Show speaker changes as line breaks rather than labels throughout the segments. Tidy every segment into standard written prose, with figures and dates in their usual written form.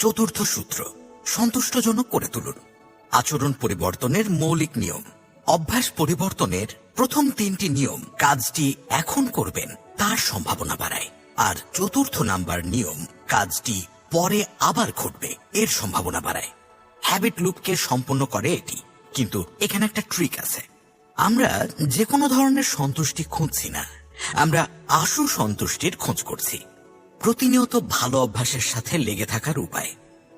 চতুর্থ সূত্র, সন্তুষ্টজনক করে তুলুন। আচরণ পরিবর্তনের মৌলিক নিয়ম। অভ্যাস পরিবর্তনের প্রথম 3টি নিয়ম কাজটি এখন করবেন তার সম্ভাবনা বাড়ায়, আর চতুর্থ নাম্বার নিয়ম কাজটি পরে আবার ঘটবে এর সম্ভাবনা বাড়ায়। হ্যাবিট লুপকে সম্পন্ন করে এটি, কিন্তু এখানে একটা ট্রিক আছে। আমরা যে কোনো ধরনের সন্তুষ্টি খুঁজছি না, আমরা আশু সন্তুষ্টির খোঁজ করছি। প্রতিনিয়ত ভালো অভ্যাসের সাথে লেগে থাকার উপায়।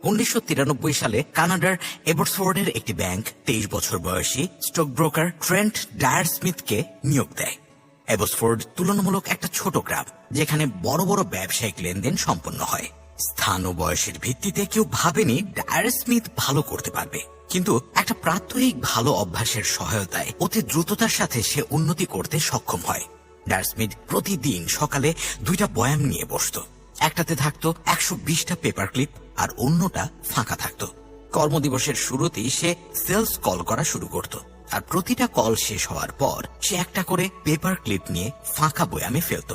1993 সালে কানাডার এবর্সফোর্ডের একটি ব্যাংক 23 বছর বয়সী স্টক ব্রোকার ট্রেন্ট ডায়ার স্মিথকে নিয়োগ দেয়। এবর্সফোর্ড তুলনামূলক একটা ছোট গ্রাম, যেখানে বড় বড় ব্যবসায়িক লেনদেন সম্পন্ন হয়। স্থান ও বয়সের ভিত্তিতে কেউ ভাবেনি ডায়ার স্মিথ ভালো করতে পারবে, কিন্তু একটা প্রাত্যহিক ভালো অভ্যাসের সহায়তায় অতি দ্রুততার সাথে সে উন্নতি করতে সক্ষম হয়। ডায়ার স্মিথ প্রতিদিন সকালে 2টা বয়াম নিয়ে বসত। একটাতে থাকতো 120টা পেপার ক্লিপ, আর অন্যটা ফাঁকা থাকতো। কর্মদিবসের শুরুতেই সে সেলস কল করা শুরু করত, আর প্রতিটা কল শেষ হওয়ার পর সে একটা করে পেপার ক্লিপ নিয়ে ফাঁকা বয়ামে ফেলত।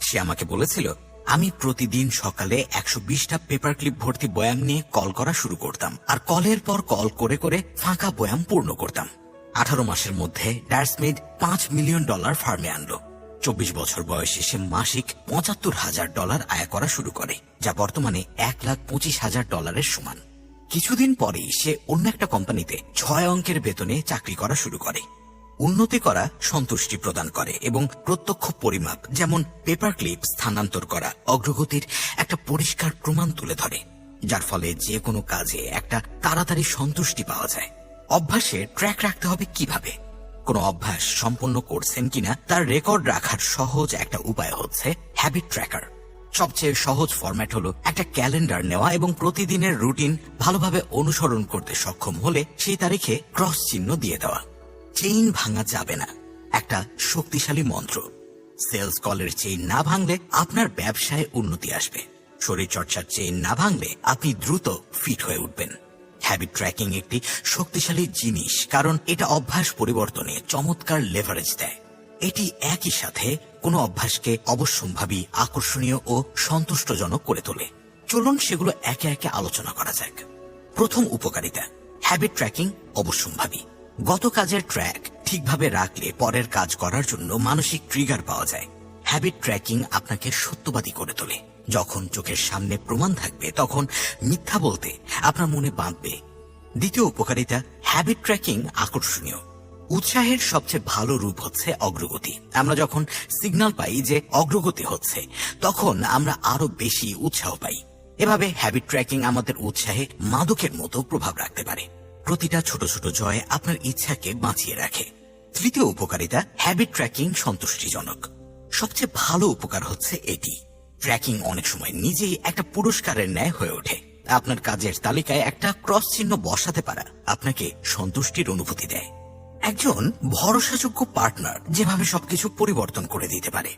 সে আমাকে বলেছিল, আমি প্রতিদিন সকালে 120টা পেপার ক্লিপ ভর্তি বয়াম নিয়ে কল করা শুরু করতাম, আর কলের পর কল করে করে ফাঁকা বয়াম পূর্ণ করতাম। 18 মাসের মধ্যে ডায়ার স্মিথ $5 মিলিয়ন ফার্মে আনলো। 24 বছর বয়সে সে মাসিক $75,000 আয় করা শুরু করে, যা বর্তমানে $1,25,000 সমান। কিছুদিন পরেই সে অন্য একটা কোম্পানিতে 6 অঙ্কের বেতনে চাকরি করা শুরু করে। উন্নতি করা সন্তুষ্টি প্রদান করে এবং প্রত্যক্ষ পরিমাপ, যেমন পেপার ক্লিপ স্থানান্তর করা, অগ্রগতির একটা পরিষ্কার প্রমাণ তুলে ধরে, যার ফলে যে কোনো কাজে একটা তাড়াতাড়ি সন্তুষ্টি পাওয়া যায়। অভ্যাসে ট্র্যাক রাখতে হবে কিভাবে? কোন অভ্যাস সম্পন্ন করছেন কিনা তার রেকর্ড রাখার সহজ একটা উপায় হচ্ছে হ্যাবিট ট্র্যাকার। সবচেয়ে সহজ ফরম্যাট হলো একটা ক্যালেন্ডার নেওয়া এবং প্রতিদিনের রুটিন ভালোভাবে অনুসরণ করতে সক্ষম হলে সেই তারিখে ক্রস চিহ্ন দিয়ে দেওয়া। চেইন ভাঙা যাবে না, একটা শক্তিশালী মন্ত্র। সেলস কলের চেইন না ভাঙলে আপনার ব্যবসায় উন্নতি আসবে। শরীরচর্চার চেইন না ভাঙলে আপনি দ্রুত ফিট হয়ে উঠবেন। হ্যাবিট ট্র্যাকিং একটি শক্তিশালী জিনিস, কারণ এটা অভ্যাস পরিবর্তনে চমৎকার লেভারেজ দেয়। এটি একই সাথে কোনো অভ্যাসকে অবশ্যম্ভাবী, আকর্ষণীয় ও সন্তুষ্টজনক করে তোলে। চলুন সেগুলো একে একে আলোচনা করা যাক। প্রথম উপকারিতা, হ্যাবিট ট্র্যাকিং অবশ্যম্ভাবী। গত কাজের ট্র্যাক ঠিকভাবে রাখলে পরের কাজ করার জন্য মানসিক ট্রিগার পাওয়া যায়। হ্যাবিট ট্র্যাকিং আপনাকে সত্যবাদী করে তোলে। যখন চোখের সামনে প্রমাণ থাকবে, তখন মিথ্যা বলতে আপনার মনে বাঁধবে। দ্বিতীয় উপকারিতা, হ্যাবিট ট্র্যাকিং আকর্ষণীয়। উৎসাহের সবচেয়ে ভালো রূপ হচ্ছে অগ্রগতি। আমরা যখন সিগন্যাল পাই যে অগ্রগতি হচ্ছে, তখন আমরা আরো বেশি উৎসাহ পাই। এভাবে হ্যাবিট ট্র্যাকিং আমাদের উৎসাহে মাদকের মতো প্রভাব রাখতে পারে। প্রতিটা ছোট ছোট জয় আপনার ইচ্ছাকে বাঁচিয়ে রাখে। তৃতীয় উপকারিতা, হ্যাবিট ট্র্যাকিং সন্তুষ্টিজনক। সবচেয়ে ভালো উপকার হচ্ছে এটি, ট্র্যাকিং অনেক সময় নিজেই একটা পুরস্কারের ন্যায় হয়ে ওঠে। আপনার কাজের তালিকায় একটা ক্রস চিহ্ন বসাতে পারা আপনাকে সন্তুষ্টির অনুভূতি দেয়। একজন ভরসাযোগ্য পার্টনার যেভাবে সবকিছু পরিবর্তন করে দিতে পারে।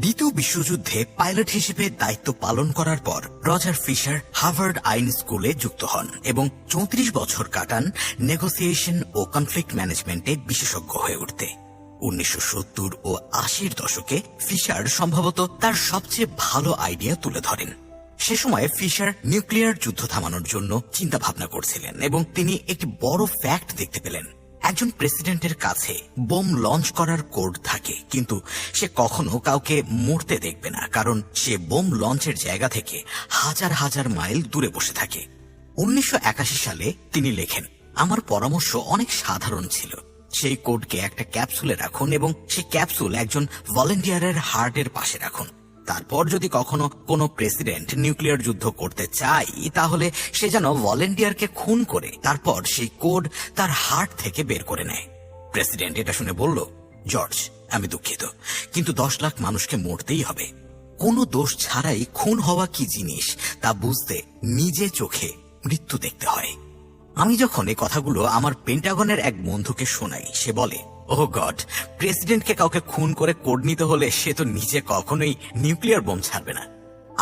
দ্বিতীয় বিশ্বযুদ্ধে পাইলট হিসেবে দায়িত্ব পালন করার পর রজার ফিশার হার্ভার্ড আইন স্কুলে যুক্ত হন এবং 34 বছর কাটান নেগোসিয়েশন ও কনফ্লিক্ট ম্যানেজমেন্টে বিশেষজ্ঞ হয়ে উঠতে। 1970 ও 80-র দশকে ফিশার সম্ভবত তার সবচেয়ে ভালো আইডিয়া তুলে ধরেন। সে সময় ফিশার নিউক্লিয়ার যুদ্ধ থামানোর জন্য চিন্তা ভাবনা করছিলেন এবং তিনি একটি বড় ফ্যাক্ট দেখতে পেলেন। একজন প্রেসিডেন্টের কাছে বোম লঞ্চ করার কোড থাকে, কিন্তু সে কখনো কাউকে মরতে দেখবে না, কারণ সে বোম লঞ্চের জায়গা থেকে হাজার হাজার মাইল দূরে বসে থাকে। 1981 সালে তিনি লেখেন, আমার পরামর্শ অনেক সাধারণ ছিল। সেই কোডকে একটা ক্যাপসুলে রাখুন এবং সেই ক্যাপসুল একজন ভলেন্টিয়ারের হার্টের পাশে রাখুন। তারপর যদি কখনো কোনো প্রেসিডেন্ট নিউক্লিয়ার যুদ্ধ করতে চায়, তাহলে সে যেন ভলেন্টিয়ারকে খুন করে তারপর সেই কোড তার হার্ট থেকে বের করে নেয়। প্রেসিডেন্ট এটা শুনে বলল, জর্জ, আমি দুঃখিত, কিন্তু 10 লাখ মানুষকে মরতেই হবে। কোনো দোষ ছাড়াই খুন হওয়া কি জিনিস তা বুঝতে নিজে চোখে মৃত্যু দেখতে হয়। আমি যখন এই কথাগুলো আমার পেন্টাগনের এক বন্ধুকে শোনাই, সে বলে, ওহ গড, প্রেসিডেন্টকে কাউকে খুন করে কোড নিতে হলে সে তো নিজে কখনোই নিউক্লিয়ার বোম ছাড়বে না।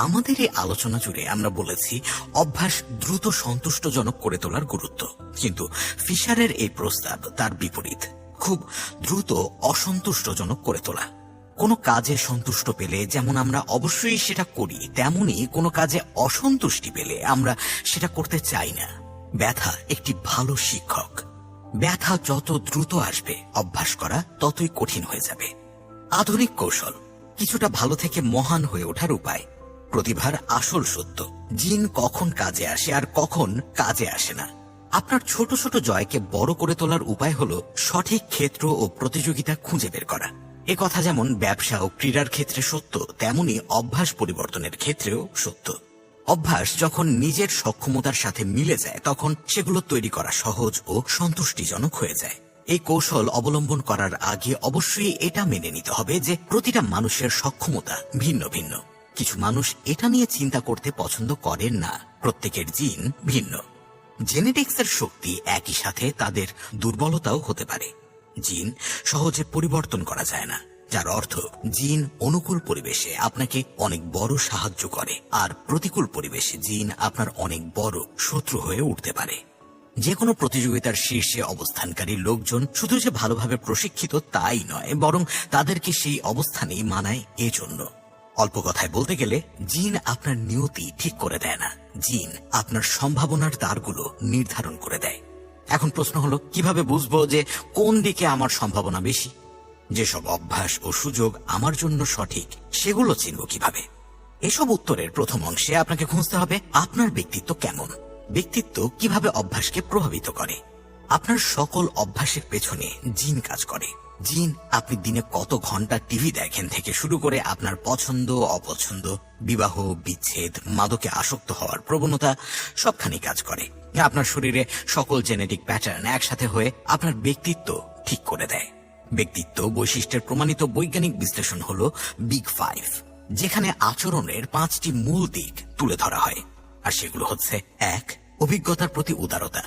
আমাদের এই আলোচনা জুড়ে আমরা বলেছি অভ্যাস দ্রুত সন্তুষ্টজনক করে তোলার গুরুত্ব, কিন্তু ফিশারের এই প্রস্তাব তার বিপরীত, খুব দ্রুত অসন্তুষ্টজনক করে তোলা। কোনো কাজে সন্তুষ্ট পেলে যেমন আমরা অবশ্যই সেটা করি, তেমনি কোনো কাজে অসন্তুষ্টি পেলে আমরা সেটা করতে চাই না। ব্যথা একটি ভালো শিক্ষক। ব্যথা যত দ্রুত আসবে, অভ্যাস করা ততই কঠিন হয়ে যাবে। আধুনিক কৌশল, কিছুটা ভালো থেকে মহান হয়ে ওঠার উপায়। প্রতিভার আসল সত্য, জিন কখন কাজে আসে আর কখন কাজে আসে না। আপনার ছোট ছোট জয়কে বড় করে তোলার উপায় হলো সঠিক ক্ষেত্র ও প্রতিযোগিতা খুঁজে বের করা। এ কথা যেমন ব্যবসা ও ক্রীড়ার ক্ষেত্রে সত্য, তেমনি অভ্যাস পরিবর্তনের ক্ষেত্রেও সত্য। অভ্যাস যখন নিজের সক্ষমতার সাথে মিলে যায়, তখন সেগুলো তৈরি করা সহজ ও সন্তুষ্টিজনক হয়ে যায়। এই কৌশল অবলম্বন করার আগে অবশ্যই এটা মেনে নিতে হবে যে প্রতিটা মানুষের সক্ষমতা ভিন্ন ভিন্ন। কিছু মানুষ এটা নিয়ে চিন্তা করতে পছন্দ করেন না, প্রত্যেকের জিন ভিন্ন। জেনেটিক্সের শক্তি একই সাথে তাদের দুর্বলতাও হতে পারে। জিন সহজে পরিবর্তন করা যায় না, যার অর্থ জিন অনুকূল পরিবেশে আপনাকে অনেক বড় সাহায্য করে, আর প্রতিকূল পরিবেশে জিন আপনার অনেক বড় শত্রু হয়ে উঠতে পারে। যে কোনো প্রতিযোগিতার শীর্ষে অবস্থানকারী লোকজন শুধু যে ভালোভাবে প্রশিক্ষিত তাই নয়, বরং তাদেরকে সেই অবস্থানেই মানায় এজন্য। অল্প কথায় বলতে গেলে জিন আপনার নিয়তি ঠিক করে দেয় না, জিন আপনার সম্ভাবনার দ্বারগুলো নির্ধারণ করে দেয়। এখন প্রশ্ন হলো, কিভাবে বুঝবো যে কোন দিকে আমার সম্ভাবনা বেশি? যেসব অভ্যাস ও সুযোগ আমার জন্য সঠিক, সেগুলো চিনব কিভাবে? এসব উত্তরের প্রথম অংশে আপনাকে খুঁজতে হবে আপনার ব্যক্তিত্ব কেমন, ব্যক্তিত্ব কিভাবে অভ্যাসকে প্রভাবিত করে। আপনার সকল অভ্যাসের পেছনে জিন কাজ করে। জিন আপনি দিনে কত ঘন্টা টিভি দেখেন থেকে শুরু করে আপনার পছন্দ অপছন্দ, বিবাহ বিচ্ছেদ, মাদকে আসক্ত হওয়ার প্রবণতা সবখানে কাজ করে। আপনার শরীরে সকল জেনেটিক প্যাটার্ন একসাথে হয়ে আপনার ব্যক্তিত্ব ঠিক করে দেয়। ব্যক্তিত্ব বৈশিষ্ট্যের প্রমাণিত বৈজ্ঞানিক বিশ্লেষণ হলো বিগ 5, যেখানে আচরণের 5টি মূল দিক তুলে ধরা হয়। আর সেগুলো হচ্ছে: 1. অভিজ্ঞতার প্রতি উদারতা।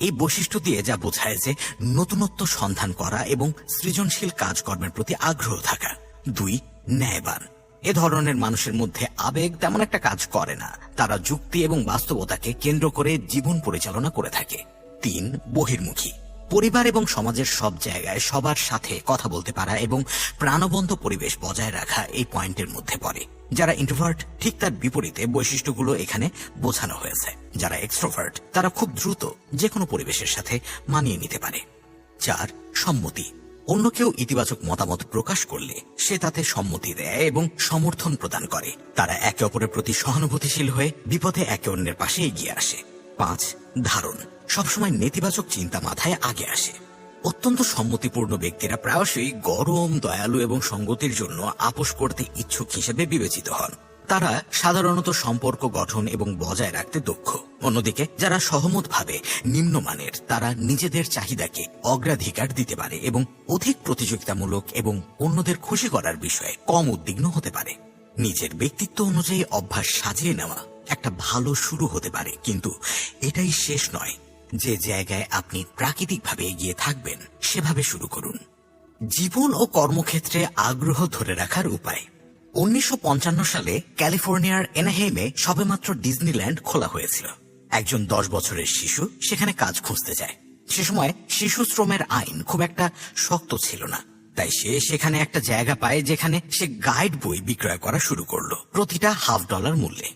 এই বৈশিষ্ট্য দিয়ে যা বোঝায় যে নতুনত্ব সন্ধান করা এবং সৃজনশীল কাজকর্মের প্রতি আগ্রহ থাকা। 2. ন্যায়বান। এ ধরনের মানুষের মধ্যে আবেগ তেমন একটা কাজ করে না, তারা যুক্তি এবং বাস্তবতাকে কেন্দ্র করে জীবন পরিচালনা করে থাকে। 3. বহির্মুখী। পরিবার এবং সমাজের সব জায়গায় সবার সাথে কথা বলতে পারা এবং প্রাণবন্ত পরিবেশ বজায় রাখা এই পয়েন্টের মধ্যে পড়ে। যারা ইন্ট্রোভার্ট, ঠিক তার বিপরীতে বৈশিষ্ট্যগুলো এখানে বোঝানো হয়েছে। যারা এক্সট্রোভার্ট, তারা খুব দ্রুত যে কোনো পরিবেশের সাথে মানিয়ে নিতে পারে। 4. সম্মতি। অন্য কেউ ইতিবাচক মতামত প্রকাশ করলে সে তাতে সম্মতি দেয় এবং সমর্থন প্রদান করে। তারা একে অপরের প্রতি সহানুভূতিশীল হয়ে বিপদে একে অন্যের পাশে এগিয়ে আসে। 5. ধারণ। সবসময় নেতিবাচক চিন্তা মাথায় আগে আসে। অত্যন্ত সম্মতিপূর্ণ ব্যক্তিরা প্রায়শই গরম, দয়ালু এবং সঙ্গতির জন্য আপোষ করতে ইচ্ছুক হিসেবে বিবেচিত হন। তারা সাধারণত সম্পর্ক গঠন এবং বজায় রাখতে দক্ষ। অন্যদিকে যারা সহমতভাবে নিম্নমানের, তারা নিজেদের চাহিদাকে অগ্রাধিকার দিতে পারে এবং অধিক প্রতিযোগিতামূলক এবং অন্যদের খুশি করার বিষয়ে কম উদ্বিগ্ন হতে পারে। নিজের ব্যক্তিত্ব অনুযায়ী অভ্যাস সাজিয়ে নেওয়া একটা ভালো শুরু হতে পারে, কিন্তু এটাই শেষ নয়। যে জায়গায় আপনি প্রাকৃতিকভাবে এগিয়ে থাকবেন সেভাবে শুরু করুন। জীবন ও কর্মক্ষেত্রে আগ্রহ ধরে রাখার উপায়। 1955 সালে ক্যালিফোর্নিয়ার এনাহেইমে সবেমাত্র ডিজনিল্যান্ড খোলা হয়েছিল। একজন 10 বছরের শিশু সেখানে কাজ খুঁজতে যায়। সে সময় শিশু শ্রমের আইন খুব একটা শক্ত ছিল না, তাই সে সেখানে একটা জায়গা পায় যেখানে সে গাইড বই বিক্রয় করা শুরু করলো, প্রতিটা $50 মূল্যে।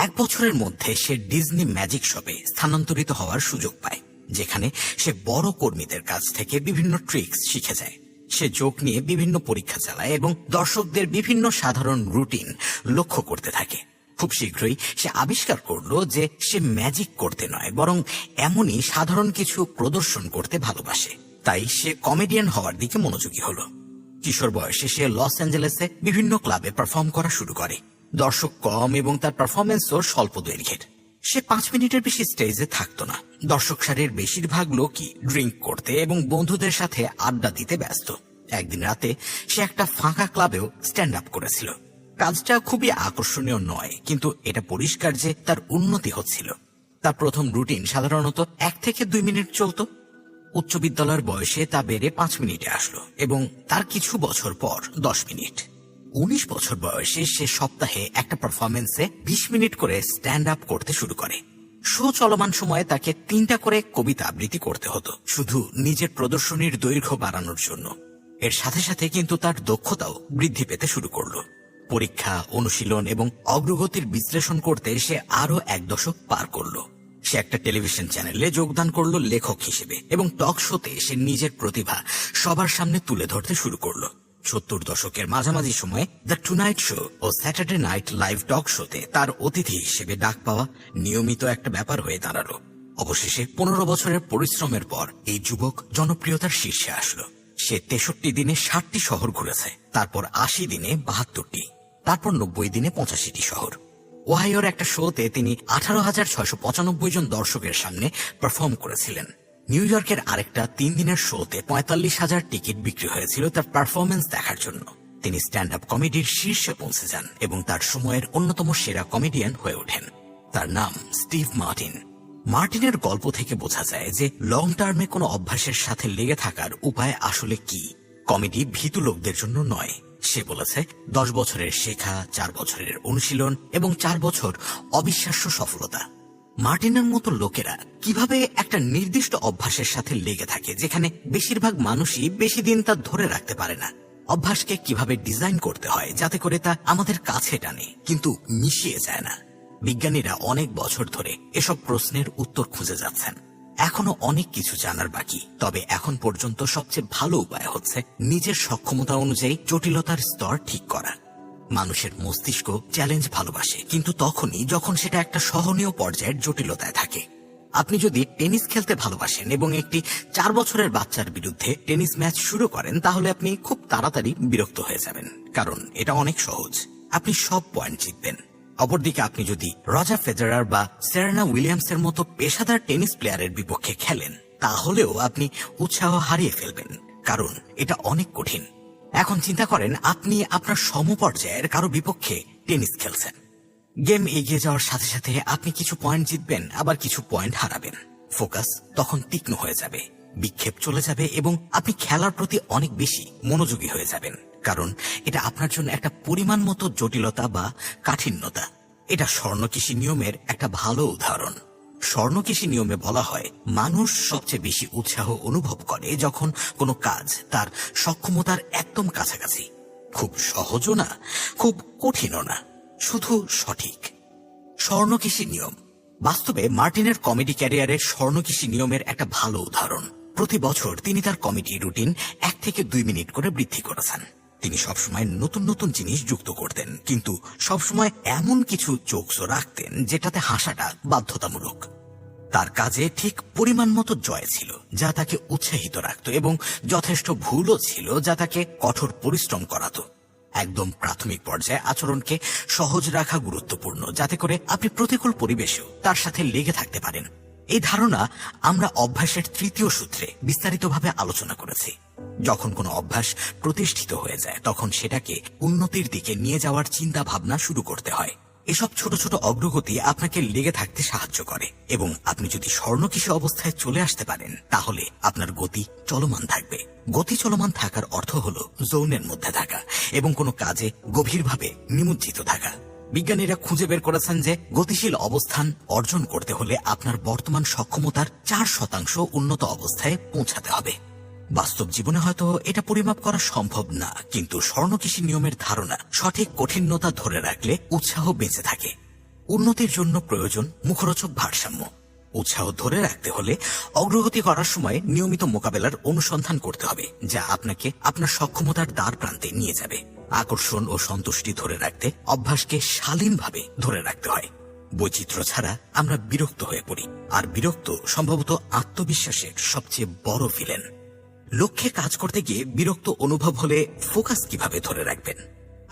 1 বছরের মধ্যে সে ডিজনি ম্যাজিক শপে স্থানান্তরিত হওয়ার সুযোগ পায়, যেখানে সে বড় কর্মীদের কাছ থেকে বিভিন্ন ট্রিক্স শিখে যায়। সে যোগ নিয়ে বিভিন্ন পরীক্ষা চালায় এবং দর্শকদের বিভিন্ন সাধারণ রুটিন লক্ষ্য করতে থাকে। খুব শীঘ্রই সে আবিষ্কার করলো যে সে ম্যাজিক করতে নয়, বরং এমনই সাধারণ কিছু প্রদর্শন করতে ভালোবাসে। তাই সে কমেডিয়ান হওয়ার দিকে মনোযোগী হলো। কিশোর বয়সে সে লস অ্যাঞ্জেলেসে বিভিন্ন ক্লাবে পারফর্ম করা শুরু করে। দর্শক কম এবং তার পারফরমেন্সও স্বল্প দৈর্ঘ্যের। সে 5 মিনিটের বেশি স্টেজে থাকতো না। দর্শক সারির বেশিরভাগ লোকই ড্রিঙ্ক করতে এবং বন্ধুদের সাথে আড্ডা দিতে ব্যস্ত। একদিন রাতে সে একটা ফাঁকা ক্লাবেও স্ট্যান্ড আপ করেছিল। কাজটা খুবই আকর্ষণীয় নয়, কিন্তু এটা পরিষ্কার যে তার উন্নতি হচ্ছিল। তার প্রথম রুটিন সাধারণত 1 থেকে 2 মিনিট চলত। উচ্চ বিদ্যালয়ের বয়সে তা বেড়ে 5 মিনিটে আসলো এবং তার কিছু বছর পর 10 মিনিট। 19 বছর বয়সে সে সপ্তাহে একটা পারফরমেন্সে 20 মিনিট করে স্ট্যান্ড আপ করতে শুরু করে। শো চলমান সময়ে তাকে 3টা করে কবিতা আবৃত্তি করতে হতো, শুধু নিজের প্রদর্শনীর দৈর্ঘ্য বাড়ানোর জন্য। এর সাথে সাথে কিন্তু তার দক্ষতাও বৃদ্ধি পেতে শুরু করলো। পরীক্ষা, অনুশীলন এবং অগ্রগতির বিশ্লেষণ করতে সে আরো 1 দশক পার করলো। সে একটা টেলিভিশন চ্যানেলে যোগদান করলো লেখক হিসেবে এবং টক শোতে সে নিজের প্রতিভা সবার সামনে তুলে ধরতে শুরু করলো। 70 দশকের মাঝামাঝি সময়ে দ্য টুনাইট শো ও স্যাটারডে নাইট লাইভ টক শোতে তার অতিথি হিসেবে ডাক পাওয়া নিয়মিত একটা ব্যাপার হয়ে দাঁড়ালো। অবশেষে 15 বছরের পরিশ্রমের পর এই যুবক জনপ্রিয়তার শীর্ষে আসলো। সে 63 দিনে 60টি শহর ঘুরেছে, তারপর 80 দিনে 72টি, তারপর 90 দিনে 85টি শহর। ওহাইওর একটা শোতে তিনি 18,695 জন দর্শকের সামনে পারফর্ম করেছিলেন। নিউ ইয়র্কের আরেকটা 3 দিনের শোতে 45,000 টিকিট বিক্রি হয়েছিল তার পারফরমেন্স দেখার জন্য। তিনি স্ট্যান্ড আপ কমেডির শীর্ষে পৌঁছে যান এবং তার সময়ের অন্যতম সেরা কমেডিয়ান হয়ে ওঠেন। তার নাম স্টিভ মার্টিন। মার্টিনের গল্প থেকে বোঝা যায় যে লং টার্মে কোনো অভ্যাসের সাথে লেগে থাকার উপায় আসলে কি। কমেডি ভীতু লোকদের জন্য নয়। সে বলেছে 10 বছরের শেখা, 4 বছরের অনুশীলন এবং 4 বছর অবিশ্বাস্য সফলতা। মার্টিনের মতো লোকেরা কিভাবে একটা নির্দিষ্ট অভ্যাসের সাথে লেগে থাকে যেখানে বেশিরভাগ মানুষই বেশি দিন তা ধরে রাখতে পারে না। অভ্যাসকে কিভাবে ডিজাইন করতে হয় যাতে করে তা আমাদের কাছে টানে কিন্তু মিশিয়ে যায় না। বিজ্ঞানীরা অনেক বছর ধরে এসব প্রশ্নের উত্তর খুঁজে যাচ্ছেন। এখনো অনেক কিছু জানার বাকি, তবে এখন পর্যন্ত সবচেয়ে ভালো উপায় হচ্ছে নিজের সক্ষমতা অনুযায়ী জটিলতার স্তর ঠিক করা। মানুষের মস্তিষ্ক চ্যালেঞ্জ ভালোবাসে, কিন্তু তখনই যখন সেটা একটা সহনীয় পর্যায়ের জটিলতায় থাকে। আপনি যদি টেনিস খেলতে ভালোবাসেন এবং একটি 4 বছরের বাচ্চার বিরুদ্ধে টেনিস ম্যাচ শুরু করেন, তাহলে আপনি খুব তাড়াতাড়ি বিরক্ত হয়ে যাবেন, কারণ এটা অনেক সহজ। আপনি সব পয়েন্ট জিতবেন। অপরদিকে আপনি যদি রজার ফেডারার বা সেরেনা উইলিয়ামসের মতো পেশাদার টেনিস প্লেয়ারের বিপক্ষে খেলেন, তাহলেও আপনি উৎসাহ হারিয়ে ফেলবেন, কারণ এটা অনেক কঠিন। এখন চিন্তা করেন আপনি আপনার সমপর্যায়ের কারো বিপক্ষে টেনিস খেলছেন। গেম এগিয়ে যাওয়ার সাথে সাথে আপনি কিছু পয়েন্ট জিতবেন, আবার কিছু পয়েন্ট হারাবেন। ফোকাস তখন তীক্ষ্ণ হয়ে যাবে, বিক্ষেপ চলে যাবে এবং আপনি খেলার প্রতি অনেক বেশি মনোযোগী হয়ে যাবেন, কারণ এটা আপনার জন্য একটা পরিমাণ মতো জটিলতা বা কাঠিন্যতা। এটা স্বর্ণকেশী নিয়মের একটা ভালো উদাহরণ। স্বর্ণকেশী নিয়মে বলা হয় মানুষ সবচেয়ে বেশি উৎসাহ অনুভব করে যখন কোনো কাজ তার সক্ষমতার একদম কাছাকাছি। খুব সহজও না, খুব কঠিনও না, শুধু সঠিক। স্বর্ণকেশী নিয়ম বাস্তবে মার্টিনের কমেডি ক্যারিয়ারের স্বর্ণকেশী নিয়মের একটা ভালো উদাহরণ। প্রতি বছর তিনি তার কমেডি রুটিন 1 থেকে 2 মিনিট করে বৃদ্ধি করেছেন। তিনি সবসময় নতুন নতুন জিনিস যুক্ত করতেন, কিন্তু সবসময় এমন কিছু জোকসও রাখতেন যেটাতে হাসাটা বাধ্যতামূলক। তার কাজে ঠিক পরিমাণ মতো জয় ছিল যা তাকে উৎসাহিত রাখত, এবং যথেষ্ট ভুলও ছিল যা তাকে কঠোর পরিশ্রম করাতো। একদম প্রাথমিক পর্যায়ে আচরণকে সহজ রাখা গুরুত্বপূর্ণ, যাতে করে আপনি প্রতিকূল পরিবেশেও তার সাথে লেগে থাকতে পারেন। এই ধারণা আমরা অভ্যাসের 3য় সূত্রে বিস্তারিতভাবে আলোচনা করেছি। যখন কোনো অভ্যাস প্রতিষ্ঠিত হয়ে যায়, তখন সেটাকে উন্নতির দিকে নিয়ে যাওয়ার চিন্তা ভাবনা শুরু করতে হয়। এসব ছোট ছোট অগ্রগতি আপনাকে লেগে থাকতে সাহায্য করে, এবং আপনি যদি স্বর্ণকেশী অবস্থায় চলে আসতে পারেন, তাহলে আপনার গতি চলমান থাকবে। গতি চলমান থাকার অর্থ হলো জোনের মধ্যে থাকা এবং কোনো কাজে গভীরভাবে নিমজ্জিত থাকা। বিজ্ঞানীরা খুঁজে বের করেছেন যে গতিশীল অবস্থান অর্জন করতে হলে আপনার বর্তমান সক্ষমতার 4% উন্নত অবস্থায় পৌঁছাতে হবে। বাস্তব জীবনে হয়তো এটা পরিমাপ করা সম্ভব না, কিন্তু স্বর্ণকেশী নিয়মের ধারণা সঠিক কঠিনতা ধরে রাখলে উৎসাহ বেঁচে থাকে। উন্নতির জন্য প্রয়োজন মুখরোচক ভারসাম্য। উৎসাহ ধরে রাখতে হলে অগ্রগতি করার সময় নিয়মিত মোকাবেলার অনুসন্ধান করতে হবে, যা আপনাকে আপনার সক্ষমতার দ্বার প্রান্তে নিয়ে যাবে। আকর্ষণ ও সন্তুষ্টি ধরে রাখতে অভ্যাসকে শালীনভাবে ধরে রাখতে হয়। বৈচিত্র্য ছাড়া আমরা বিরক্ত হয়ে পড়ি, আর বিরক্ত সম্ভবত আত্মবিশ্বাসের সবচেয়ে বড় ভিলেন। লক্ষ্যে কাজ করতে গিয়ে বিরক্ত অনুভব হলে ফোকাস কিভাবে ধরে রাখবেন?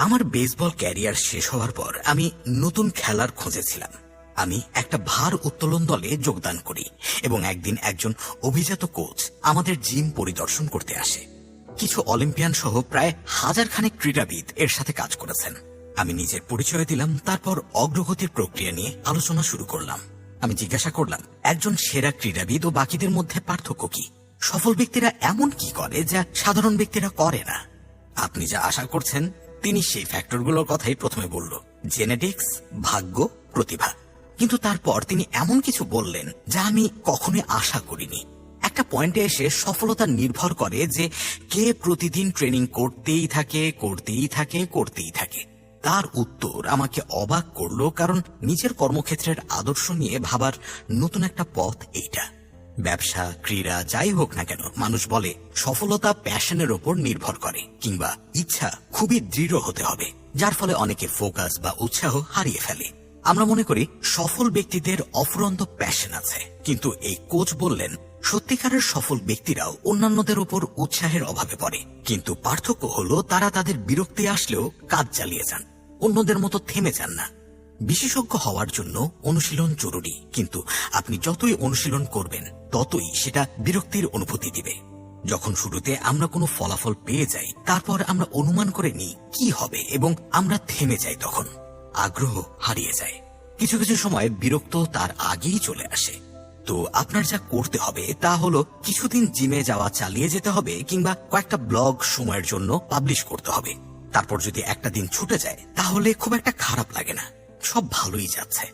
আমার বেসবল ক্যারিয়ার শেষ হওয়ার পর আমি নতুন খেলার খোঁজে ছিলাম। আমি একটা ভার উত্তোলন দলে যোগদান করি এবং একদিন একজন অভিজাত কোচ আমাদের জিম পরিদর্শন করতে আসে। কিছু অলিম্পিয়ান সহ প্রায় 1000 খানেক ক্রীড়াবিদ এর সাথে কাজ করেছেন। আমি নিজের পরিচয় দিলাম, তারপর অগ্রগতির প্রক্রিয়া নিয়ে আলোচনা শুরু করলাম। আমি জিজ্ঞাসা করলাম, একজন সেরা ক্রীড়াবিদ ও বাকিদের মধ্যে পার্থক্য কি? সফল ব্যক্তিরা এমন কি করে যা সাধারণ ব্যক্তিরা করে না? আপনি যা আশা করছেন তিনি সেই ফ্যাক্টরগুলোর কথাই প্রথমে বলল, জেনেটিক্স, ভাগ্য, প্রতিভা। কিন্তু তারপর তিনি এমন কিছু বললেন যা আমি কখনোই আশা করিনি। একটা একটা পয়েন্টে এসে সফলতা নির্ভর করে যে কে প্রতিদিন ট্রেনিং করতেই থাকে। তার উত্তর আমাকে অবাক করলো, কারণ নিজের কর্মক্ষেত্রের আদর্শ নিয়ে ভাবার নতুন একটা পথ এইটা। ব্যবসা, ক্রীড়া, যাই হোক না কেন, মানুষ বলে সফলতা প্যাশনের ওপর নির্ভর করে, কিংবা ইচ্ছা খুবই দৃঢ় হতে হবে, যার ফলে অনেকে ফোকাস বা উৎসাহ হারিয়ে ফেলে। আমরা মনে করি সফল ব্যক্তিদের অফুরন্ত প্যাশন আছে, কিন্তু এই কোচ বললেন সত্যিকারের সফল ব্যক্তিরাও অন্যান্যদের উপর উৎসাহের অভাবে পড়ে, কিন্তু পার্থক্য হলো তারা তাদের বিরক্তি আসলেও কাজ চালিয়ে যান, অন্যদের মতো থেমে যান না। বিশেষজ্ঞ হওয়ার জন্য অনুশীলন জরুরি, কিন্তু আপনি যতই অনুশীলন করবেন ততই সেটা বিরক্তির অনুভূতি দিবে। যখন শুরুতে আমরা কোনো ফলাফল পেয়ে যাই, তারপর আমরা অনুমান করে নিই কি হবে এবং আমরা থেমে যাই, তখন আগ্রহ হারিয়ে যায়। কিছু কিছু সময় বিরক্ত তার আগেই চলে আসে। তো আপনার যা করতে হবে তা হলো কিছুদিন জিমে যাওয়া চালিয়ে যেতে হবে, কিংবা কয়েকটা ব্লগ সময়ের জন্য পাবলিশ করতে হবে। তারপর যদি একটা দিন ছুটে যায় তাহলে খুব একটা খারাপ লাগে না, সব ভালোই যাচ্ছে।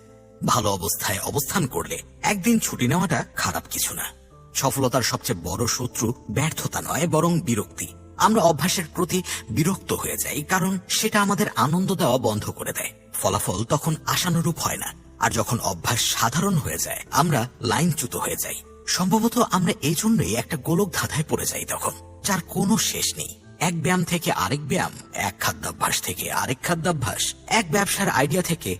ভালো অবস্থায় অবস্থান করলে একদিন ছুটি নেওয়াটা খারাপ কিছু না। সফলতার সবচেয়ে বড় শত্রু ব্যর্থতা নয়, বরং বিরক্তি। আমরা অভ্যাসের প্রতি বিরক্ত হয়ে যাই, কারণ সেটা আমাদের আনন্দ দেওয়া বন্ধ করে দেয়। ফলাফল তখন আশানুরূপ হয় না। আর যখন অভ্যাস সাধারণ হয়ে যায়, আমরা লাইনচ্যুত হয়ে যাই। সম্ভবত আমরা এই জন্যই একটা গোলক ধাঁধায় পড়ে যাই তখন, যার কোনো শেষ নেই। এক ব্যায়াম থেকে আরেক ব্যায়াম, এক খাদ্যাভ্যাস থেকে আরেক খাদ্যাভ্যাস, এক ব্যবসার আইডিয়া থেকে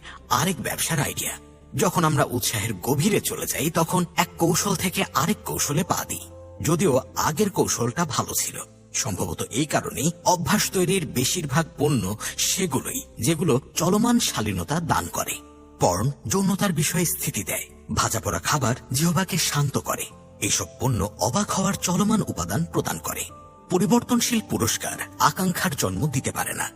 আরেক ব্যবসার আইডিয়া। যখন আমরা উৎসাহের গভীরে চলে যাই, তখন এক কৌশল থেকে আরেক কৌশলে পা দিই, যদিও আগের কৌশলটা ভালো ছিল। সম্ভবত এই কারণেই অভ্যাস তৈরির বেশিরভাগ পণ্য সেগুলোই যেগুলো চলমান শালীনতা দান করে। পর্ন যৌনতার বিষয়ে স্থিতি দেয়, ভাজা পোড়া খাবার জিহ্বাকে শান্ত করে। এইসব পণ্য অবাক হওয়ার চলমান উপাদান প্রদান করে। পরিবর্তনশীল পুরস্কার আকাঙ্ক্ষার জন্ম দিতে পারে না।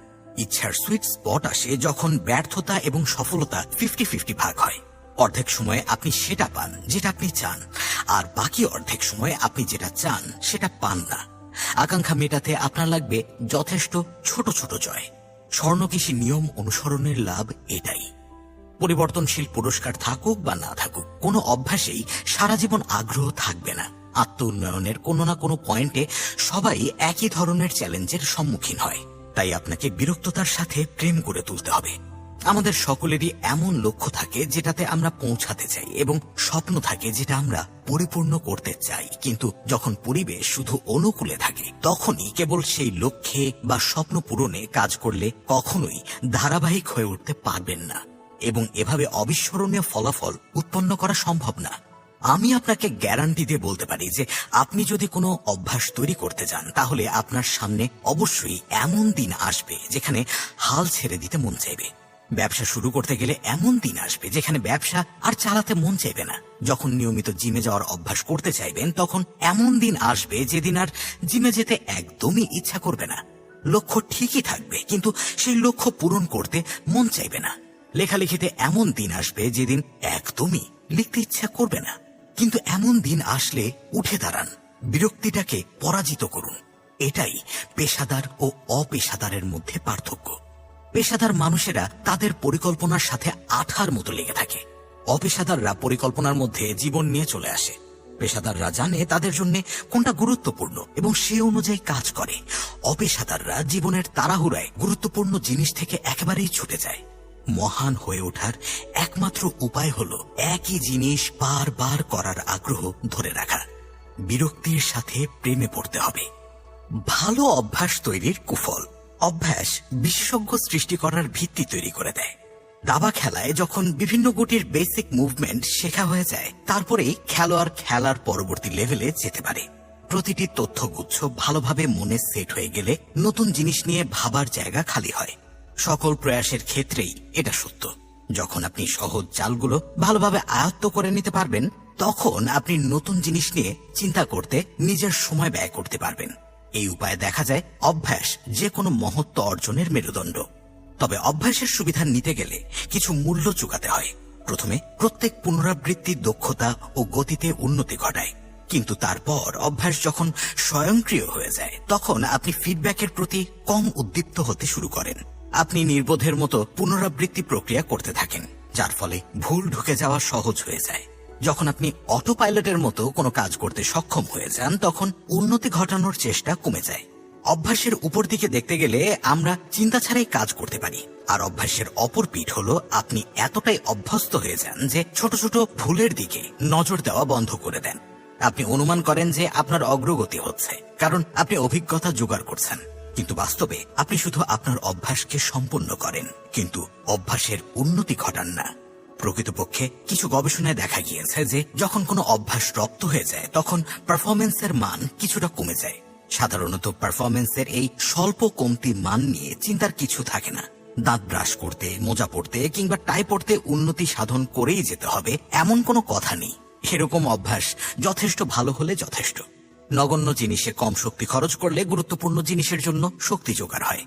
ইচ্ছার সুইট স্পট আসে যখন ব্যর্থতা এবং সফলতা 50-50 ভাগ হয়। অর্ধেক সময়ে আপনি সেটা পান যেটা আপনি চান, আর বাকি অর্ধেক সময়ে আপনি যেটা চান সেটা পান না। আকাঙ্ক্ষা মেটাতে আপনার লাগবে যথেষ্ট ছোট ছোট জয়। স্বর্ণকেশী নিয়ম অনুসরণের লাভ এটাই। পরিবর্তনশীল পুরস্কার থাকুক বা না থাকুক, কোনো অভ্যাসেই সারা জীবন আগ্রহ থাকবে না। আত্ম উন্নয়নের কোনো না কোনো পয়েন্টে সবাই একই ধরনের চ্যালেঞ্জের সম্মুখীন হয়, তাই আপনাকে বিরক্ততার সাথে প্রেম করে তুলতে হবে। আমাদের সকলেরই এমন লক্ষ্য থাকে যেটাতে আমরা পৌঁছাতে চাই, এবং স্বপ্ন থাকে যেটা আমরা পরিপূর্ণ করতে চাই। কিন্তু যখন পরিবেশ শুধু অনুকূলে থাকে, তখনই কেবল সেই লক্ষ্যে বা স্বপ্ন পূরণে কাজ করলে কখনোই ধারাবাহিক হয়ে উঠতে পারবেন না, এবং এভাবে অবিস্মরণীয় ফলাফল উৎপন্ন করা সম্ভব না। আমি আপনাকে গ্যারান্টি দিয়ে বলতে পারি যে আপনি যদি কোনো অভ্যাস তৈরি করতে যান, তাহলে আপনার সামনে অবশ্যই এমন দিন আসবে যেখানে হাল ছেড়ে দিতে মন চাইবে। ব্যবসা শুরু করতে গেলে এমন দিন আসবে যেখানে ব্যবসা আর চালাতে মন চাইবে না। যখন নিয়মিত জিমে যাওয়ার অভ্যাস করতে চাইবেন, তখন এমন দিন আসবে যেদিন আর জিমে যেতে একদমই ইচ্ছা করবে না। লক্ষ্য ঠিকই থাকবে, কিন্তু সেই লক্ষ্য পূরণ করতে মন চাইবে না। লেখালেখিতে এমন দিন আসবে যেদিন একদমই লিখতে ইচ্ছা করবে না, কিন্তু এমন দিন আসলে উঠে দাঁড়ান, বিরক্তিটাকে পরাজিত করুন। এটাই পেশাদার ও অপেশাদারের মধ্যে পার্থক্য। পেশাদার মানুষেরা তাদের পরিকল্পনার সাথে আঠার মতো লেগে থাকে। অপেশাদাররা পরিকল্পনার মধ্যে জীবন নিয়ে চলে আসে। পেশাদাররা জানে তাদের জন্য কোনটা গুরুত্বপূর্ণ এবং সে অনুযায়ী কাজ করে। অপেশাদাররা জীবনের তাড়াহুড়ায় গুরুত্বপূর্ণ জিনিস থেকে একেবারেই ছুটে যায়। মহান হয়ে ওঠার একমাত্র উপায় হলো একই জিনিস বারবার করার আগ্রহ ধরে রাখা। বিরক্তির সাথে প্রেমে পড়তে হবে। ভালো অভ্যাস তৈরির কুফল। অভ্যাস বিশেষজ্ঞ সৃষ্টি করার ভিত্তি তৈরি করে দেয়। দাবা খেলায় যখন বিভিন্ন গুটির বেসিক মুভমেন্ট শেখা হয়ে যায়, তারপরেই খেলোয়াড় খেলার পরবর্তী লেভেলে যেতে পারে। প্রতিটি তথ্যগুচ্ছ ভালোভাবে মনে সেট হয়ে গেলে নতুন জিনিস নিয়ে ভাবার জায়গা খালি হয়। সকল প্রয়াসের ক্ষেত্রেই এটা সত্য। যখন আপনি সহজ চালগুলো ভালোভাবে আয়ত্ত করে নিতে পারবেন, তখন আপনি নতুন জিনিস নিয়ে চিন্তা করতে নিজের সময় ব্যয় করতে পারবেন। এই উপায়ে দেখা যায় অভ্যাস যে কোনো মহত্ব অর্জনের মেরুদণ্ড। তবে অভ্যাসের সুবিধা নিতে গেলে কিছু মূল্য চুকাতে হয়। প্রথমে প্রত্যেক পুনরাবৃত্তি দক্ষতা ও গতিতে উন্নতি ঘটায়, কিন্তু তারপর অভ্যাস যখন স্বয়ংক্রিয় হয়ে যায়, তখন আপনি ফিডব্যাকের প্রতি কম উদ্দীপ্ত হতে শুরু করেন। আপনি নির্বোধের মতো পুনরাবৃত্তি প্রক্রিয়া করতে থাকেন, যার ফলে ভুল ঢুকে যাওয়া সহজ হয়ে যায়। যখন আপনি অটো পাইলটের মতো কোনো কাজ করতে সক্ষম হয়ে যান, তখন উন্নতি ঘটানোর চেষ্টা কমে যায়। অভ্যাসের উপর দিকে দেখতে গেলে আমরা চিন্তা ছাড়াই কাজ করতে পারি, আর অভ্যাসের অপর পিঠ হলো আপনি এতটাই অভ্যস্ত হয়ে যান যে ছোট ছোট ভুলের দিকে নজর দেওয়া বন্ধ করে দেন। আপনি অনুমান করেন যে আপনার অগ্রগতি হচ্ছে, কারণ আপনি অভিজ্ঞতা জোগাড় করছেন, কিন্তু বাস্তবে আপনি শুধু আপনার অভ্যাসকে সম্পূর্ণ করেন, কিন্তু অভ্যাসের উন্নতি ঘটান না। প্রকৃতপক্ষে কিছু গবেষণায় দেখা গিয়েছে যে যখন কোনো অভ্যাস রপ্ত হয়ে যায়, তখন পারফরমেন্সের মান কিছুটা কমে যায়। সাধারণত পারফরমেন্সের এই স্বল্প কমতি মান নিয়ে চিন্তার কিছু থাকে না। দাঁত ব্রাশ করতে, মোজা পড়তে কিংবা টাই পড়তে উন্নতি সাধন করেই যেতে হবে এমন কোনো কথা নেই। এরকম অভ্যাস যথেষ্ট ভালো হলে যথেষ্ট। নগণ্য জিনিসে কম শক্তি খরচ করলে গুরুত্বপূর্ণ জিনিসের জন্য শক্তি জোগাড় হয়।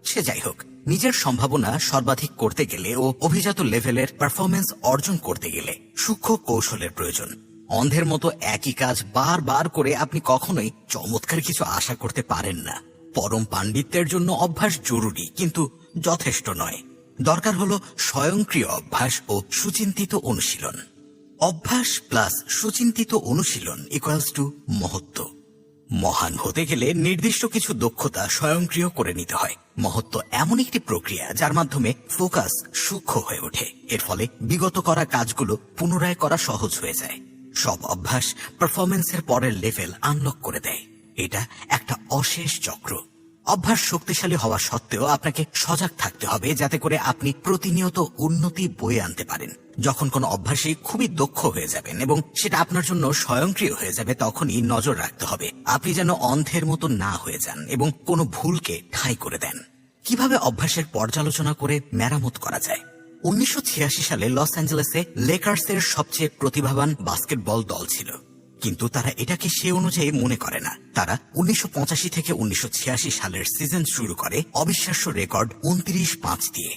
সে যাই হোক, নিজের সম্ভাবনা সর্বাধিক করতে গেলে ও অভিজাত লেভেলের পারফরমেন্স অর্জন করতে গেলে সূক্ষ্ম কৌশলের প্রয়োজন। অন্ধের মতো একই কাজ বারবার করে আপনি কখনোই চমৎকার কিছু আশা করতে পারেন না। পরম পাণ্ডিত্যের জন্য অভ্যাস জরুরি, কিন্তু যথেষ্ট নয়। দরকার হলো স্বয়ংক্রিয় অভ্যাস ও সুচিন্তিত অনুশীলন। অভ্যাস প্লাস সুচিন্তিত অনুশীলন ইকুয়ালস টু মহত্ব। মহান হতে গেলে নির্দিষ্ট কিছু দক্ষতা স্বয়ংক্রিয় করে নিতে হয়। মহত্ব এমন একটি প্রক্রিয়া যার মাধ্যমে ফোকাস সূক্ষ্ম হয়ে ওঠে। এর ফলে বিগত করা কাজগুলো পুনরায় করা সহজ হয়ে যায়। সব অভ্যাস পারফরমেন্সের পরের লেভেল আনলক করে দেয়। এটা একটা অশেষ চক্র। অভ্যাস শক্তিশালী হওয়া সত্ত্বেও আপনাকে সজাগ থাকতে হবে, যাতে করে আপনি প্রতিনিয়ত উন্নতি বয়ে আনতে পারেন। যখন কোনো অভ্যাসে খুবই দক্ষ হয়ে যাবেন এবং সেটা আপনার জন্য স্বয়ংক্রিয় হয়ে যাবে, তখনই নজর রাখতে হবে আপনি যেন অন্ধের মতো না হয়ে যান এবং কোনো ভুলকে ঠাঁই করে দেন। কিভাবে অভ্যাসের পর্যালোচনা করে মেরামত করা যায়? 1986 সালে লস অ্যাঞ্জেলেসে লেকার্সের সবচেয়ে প্রতিভাবান বাস্কেটবল দল ছিল, কিন্তু তারা এটাকে সে অনুযায়ী মনে করে না। তারা 1985 থেকে 1986 সালের সিজন শুরু করে অবিশ্বাস্য রেকর্ড 29-5 দিয়ে।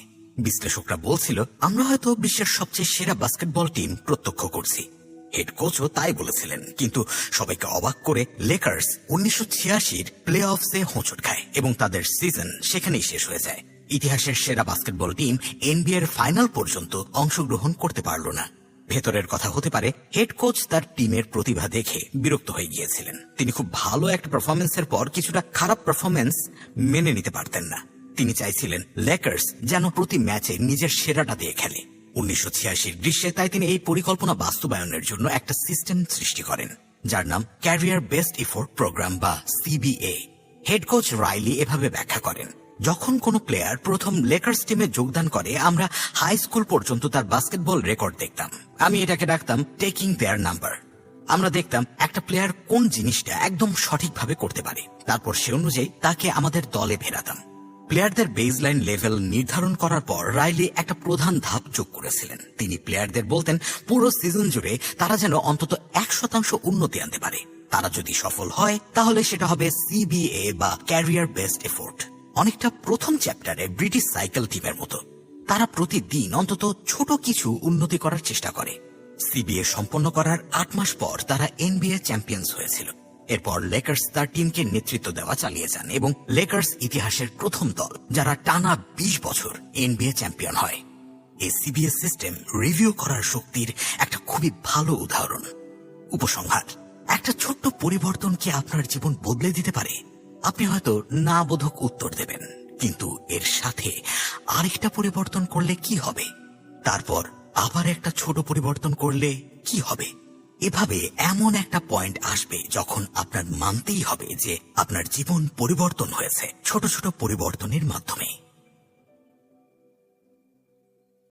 বিশ্লেষকরা বলছিল, আমরা হয়তো বিশ্বের সবচেয়ে সেরা বাস্কেটবল টিম প্রত্যক্ষ করছি। হেড কোচও তাই বলেছিলেন, কিন্তু সবাইকে অবাক করে লেকার্স 1986-র প্লে অফসে হোঁচট খায় এবং তাদের সিজন সেখানেই শেষ হয়ে যায়। ইতিহাসের সেরা বাস্কেটবল টিম এনবিএর ফাইনাল পর্যন্ত অংশগ্রহণ করতে পারল না। ভেতরের কথা হতে পারে, হেড কোচ তার টিমের প্রতিভা দেখে বিরক্ত হয়ে গিয়েছিলেন। তিনি খুব ভালো একটা পারফরমেন্সের পর কিছুটা খারাপ পারফরমেন্স মেনে নিতে পারতেন না। তিনি চাইছিলেন লেকার্স যেন প্রতি ম্যাচে নিজের সেরাটা দিয়ে খেলে। 1986 গ্রীষ্মে তাই তিনি এই পরিকল্পনা বাস্তবায়নের জন্য একটা সিস্টেম সৃষ্টি করেন, যার নাম ক্যারিয়ার বেস্ট এফোর্ট প্রোগ্রাম বা সিবিএ। হেড কোচ রাইলি এভাবে ব্যাখ্যা করেন, যখন কোনো প্লেয়ার প্রথম লেকার্স টিমে যোগদান করে, আমরা হাই স্কুল পর্যন্ত তার বাস্কেটবল রেকর্ড দেখতাম। আমি এটাকে ডাকতাম টেকিং দেয়ার নাম্বার। আমরা দেখতাম একটা প্লেয়ার কোন জিনিসটা একদম সঠিকভাবে করতে পারে, তারপর সে অনুযায়ী তাকে আমাদের দলে ফেরাতাম। প্লেয়ারদের বেসলাইন লেভেল নির্ধারণ করার পর রাইলি একটা প্রধান ধাপ যোগ করেছিলেন। তিনি প্লেয়ারদের বলতেন পুরো সিজন জুড়ে তারা যেন অন্তত 1% উন্নতি আনতে পারে। তারা যদি সফল হয়, তাহলে সেটা হবে সিবিএ বা ক্যারিয়ার বেস্ট এফোর্ট। অনেকটা প্রথম চ্যাপ্টারে ব্রিটিশ সাইকেল টিমের মতো। তারা প্রতিদিন অন্তত ছোট কিছু উন্নতি করার চেষ্টা করে। সিবিএ সম্পন্ন করার 8 মাস পর তারা এনবিএ চ্যাম্পিয়ন্স হয়েছিল। এরপর লেকার্স তার টিমকে নেতৃত্ব দেওয়া চালিয়ে যান এবং লেকার্স ইতিহাসের প্রথম দল যারা টানা 20 বছর এনবিএ চ্যাম্পিয়ন হয়। এই সিবিএ সিস্টেম রিভিউ করার শক্তির একটা খুবই ভালো উদাহরণ। উপসংহার, একটা ছোট্ট পরিবর্তন কি আপনার জীবন বদলে দিতে পারে? আপনি হয়তো না বোধক উত্তর দেবেন, কিন্তু এর সাথে আরেকটা পরিবর্তন করলে কি হবে? তারপর আবার একটা ছোট পরিবর্তন করলে কি হবে? এভাবে এমন একটা পয়েন্ট আসবে যখন আপনার মানতেই হবে যে আপনার জীবন পরিবর্তন হয়েছে ছোট ছোট পরিবর্তনের মাধ্যমে।